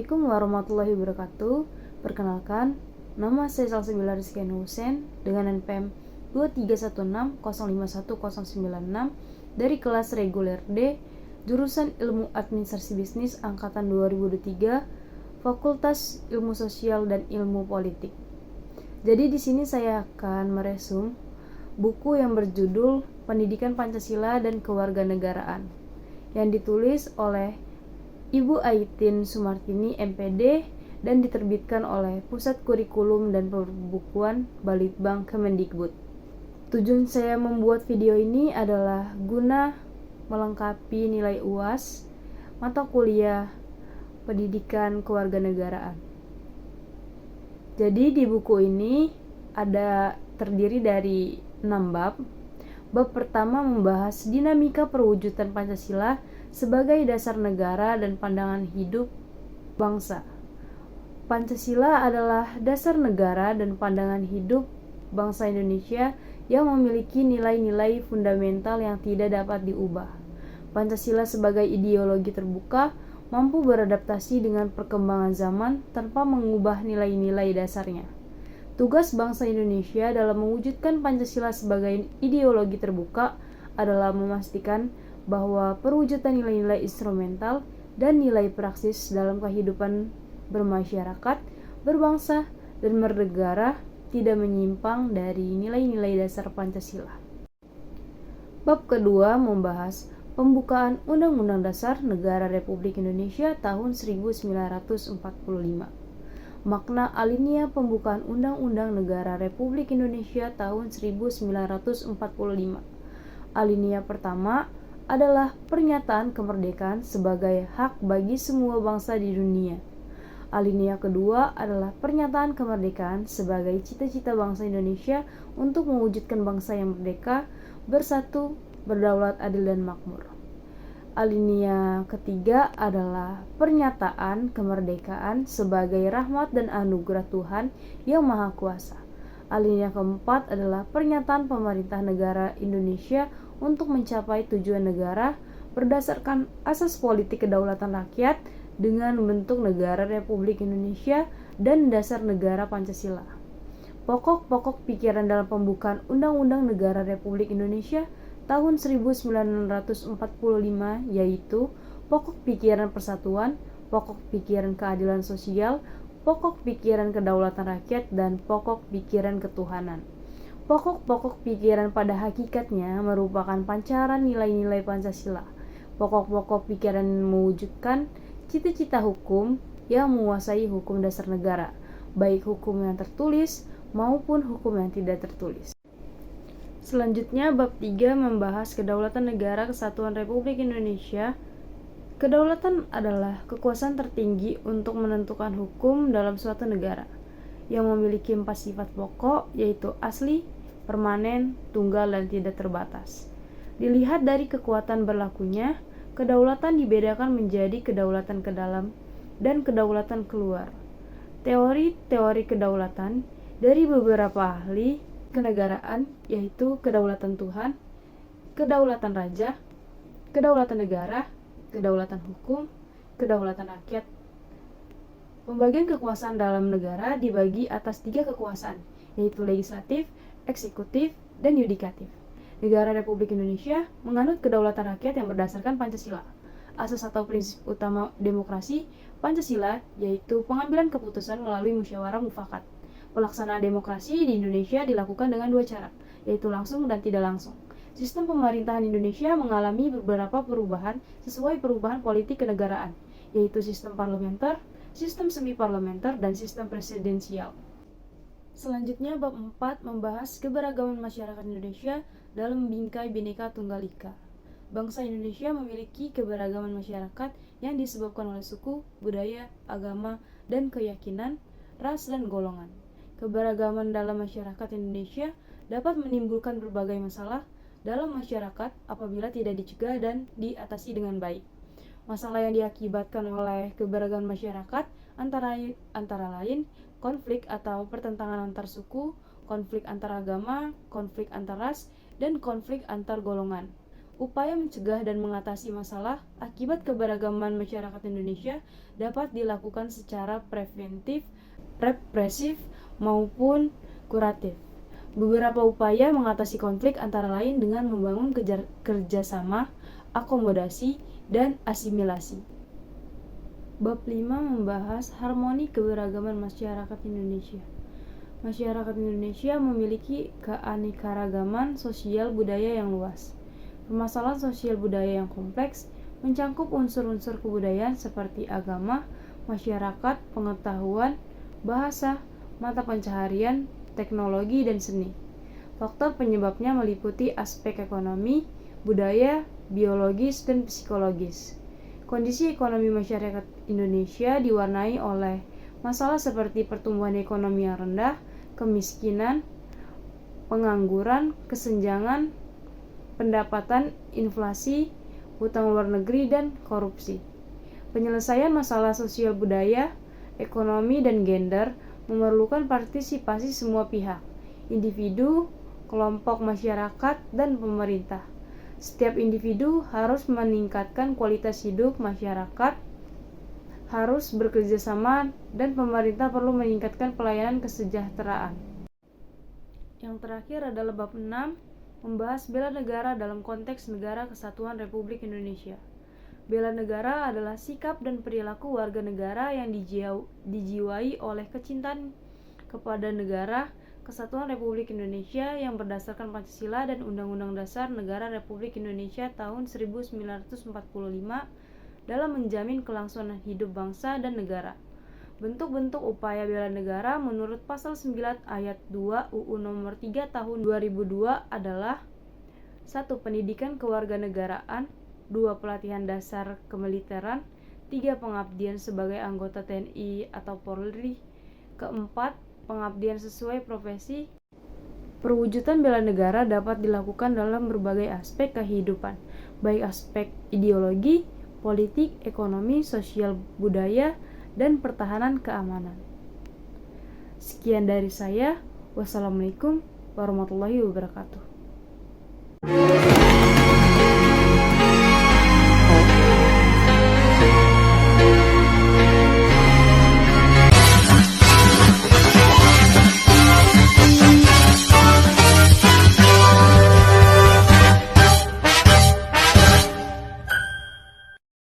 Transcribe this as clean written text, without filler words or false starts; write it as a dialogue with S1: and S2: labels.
S1: Assalamualaikum warahmatullahi wabarakatuh. Perkenalkan, nama saya Salsabila Rizkyana Hussein dengan NPM 231605196 dari kelas reguler D, jurusan Ilmu Administrasi Bisnis angkatan 2023, Fakultas Ilmu Sosial dan Ilmu Politik. Jadi di sini saya akan meresum buku yang berjudul Pendidikan Pancasila dan Kewarganegaraan yang ditulis oleh Ibu Aitin Sumartini MPD dan diterbitkan oleh Pusat Kurikulum dan Perbukuan Balitbang Kemendikbud. Tujuan saya membuat video ini adalah guna melengkapi nilai UAS mata kuliah Pendidikan Kewarganegaraan. Jadi di buku ini terdiri dari 6 bab. Bab pertama membahas dinamika perwujudan Pancasila sebagai dasar negara dan pandangan hidup bangsa. Pancasila adalah dasar negara dan pandangan hidup bangsa Indonesia yang memiliki nilai-nilai fundamental yang tidak dapat diubah. Pancasila sebagai ideologi terbuka mampu beradaptasi dengan perkembangan zaman tanpa mengubah nilai-nilai dasarnya. Tugas bangsa Indonesia dalam mewujudkan Pancasila sebagai ideologi terbuka adalah memastikan bahwa perwujudan nilai-nilai instrumental dan nilai praksis dalam kehidupan bermasyarakat, berbangsa, dan bernegara tidak menyimpang dari nilai-nilai dasar Pancasila. Bab kedua membahas pembukaan Undang-Undang Dasar Negara Republik Indonesia tahun 1945. Makna alinea pembukaan Undang-Undang Negara Republik Indonesia tahun 1945. Alinea pertama adalah pernyataan kemerdekaan sebagai hak bagi semua bangsa di dunia. Alinea kedua adalah pernyataan kemerdekaan sebagai cita-cita bangsa Indonesia untuk mewujudkan bangsa yang merdeka, bersatu, berdaulat, adil, dan makmur. Alinea ketiga adalah pernyataan kemerdekaan sebagai rahmat dan anugerah Tuhan yang Maha Kuasa. Alinea keempat adalah pernyataan pemerintah negara Indonesia untuk mencapai tujuan negara berdasarkan asas politik kedaulatan rakyat dengan membentuk negara Republik Indonesia dan dasar negara Pancasila. Pokok-pokok pikiran dalam pembukaan Undang-Undang Negara Republik Indonesia tahun 1945 yaitu pokok pikiran persatuan, pokok pikiran keadilan sosial, pokok pikiran kedaulatan rakyat, dan pokok pikiran ketuhanan. Pokok-pokok pikiran pada hakikatnya merupakan pancaran nilai-nilai Pancasila. Pokok-pokok pikiran mewujudkan cita-cita hukum yang menguasai hukum dasar negara, baik hukum yang tertulis maupun hukum yang tidak tertulis. Selanjutnya, bab 3 membahas kedaulatan negara kesatuan Republik Indonesia. Kedaulatan adalah kekuasaan tertinggi untuk menentukan hukum dalam suatu negara yang memiliki 4 sifat pokok, yaitu asli, permanen, tunggal, dan tidak terbatas. Dilihat dari kekuatan berlakunya, kedaulatan dibedakan menjadi kedaulatan ke dalam dan kedaulatan keluar. Teori-teori kedaulatan dari beberapa ahli kenegaraan yaitu kedaulatan Tuhan, kedaulatan raja, kedaulatan negara, kedaulatan hukum, kedaulatan rakyat. Pembagian kekuasaan dalam negara dibagi atas 3 kekuasaan, yaitu legislatif, eksekutif, dan yudikatif. Negara Republik Indonesia menganut kedaulatan rakyat yang berdasarkan Pancasila. Asas atau prinsip utama demokrasi Pancasila yaitu pengambilan keputusan melalui musyawarah mufakat. Pelaksanaan demokrasi di Indonesia dilakukan dengan 2 cara, yaitu langsung dan tidak langsung. Sistem pemerintahan Indonesia mengalami beberapa perubahan sesuai perubahan politik kenegaraan, yaitu sistem parlementer, sistem semi-parlementer, dan sistem presidensial. Selanjutnya, bab 4 membahas keberagaman masyarakat Indonesia dalam bingkai Bhinneka Tunggal Ika. Bangsa Indonesia memiliki keberagaman masyarakat yang disebabkan oleh suku, budaya, agama, dan keyakinan, ras, dan golongan. Keberagaman dalam masyarakat Indonesia dapat menimbulkan berbagai masalah dalam masyarakat apabila tidak dicegah dan diatasi dengan baik. Masalah yang diakibatkan oleh keberagaman masyarakat antara lain konflik atau pertentangan antar suku, konflik antar agama, konflik antar ras, dan konflik antar golongan. Upaya mencegah dan mengatasi masalah akibat keberagaman masyarakat Indonesia dapat dilakukan secara preventif, represif, maupun kuratif. Beberapa upaya mengatasi konflik antara lain dengan membangun kerjasama, akomodasi, dan asimilasi. Bab 5 membahas harmoni keberagaman masyarakat Indonesia. Masyarakat Indonesia memiliki keanekaragaman sosial budaya yang luas. Permasalahan sosial budaya yang kompleks mencangkup unsur-unsur kebudayaan seperti agama, masyarakat, pengetahuan, bahasa, mata pencaharian, teknologi, dan seni. Faktor penyebabnya meliputi aspek ekonomi, budaya, biologis, dan psikologis. Kondisi ekonomi masyarakat Indonesia diwarnai oleh masalah seperti pertumbuhan ekonomi yang rendah, kemiskinan, pengangguran, kesenjangan pendapatan, inflasi, hutang luar negeri, dan korupsi. Penyelesaian masalah sosial budaya, ekonomi, dan gender memerlukan partisipasi semua pihak, individu, kelompok masyarakat, dan pemerintah. Setiap individu harus meningkatkan kualitas hidup masyarakat, harus bekerjasama, dan pemerintah perlu meningkatkan pelayanan kesejahteraan. Yang terakhir adalah bab 6, membahas bela negara dalam konteks Negara Kesatuan Republik Indonesia. Bela negara adalah sikap dan perilaku warga negara yang dijiwai oleh kecintaan kepada negara Kesatuan Republik Indonesia yang berdasarkan Pancasila dan Undang-Undang Dasar Negara Republik Indonesia tahun 1945 dalam menjamin kelangsungan hidup bangsa dan negara. Bentuk-bentuk upaya bela negara menurut Pasal 9 Ayat 2 UU Nomor 3 Tahun 2002 adalah 1. Pendidikan kewarganegaraan, 2. Pelatihan dasar kemiliteran, 3. Pengabdian sebagai anggota TNI atau Polri, 4. Pengabdian sesuai profesi. Perwujudan bela negara dapat dilakukan dalam berbagai aspek kehidupan, baik aspek ideologi, politik, ekonomi, sosial, budaya, dan pertahanan keamanan. Sekian dari saya. Wassalamualaikum warahmatullahi wabarakatuh.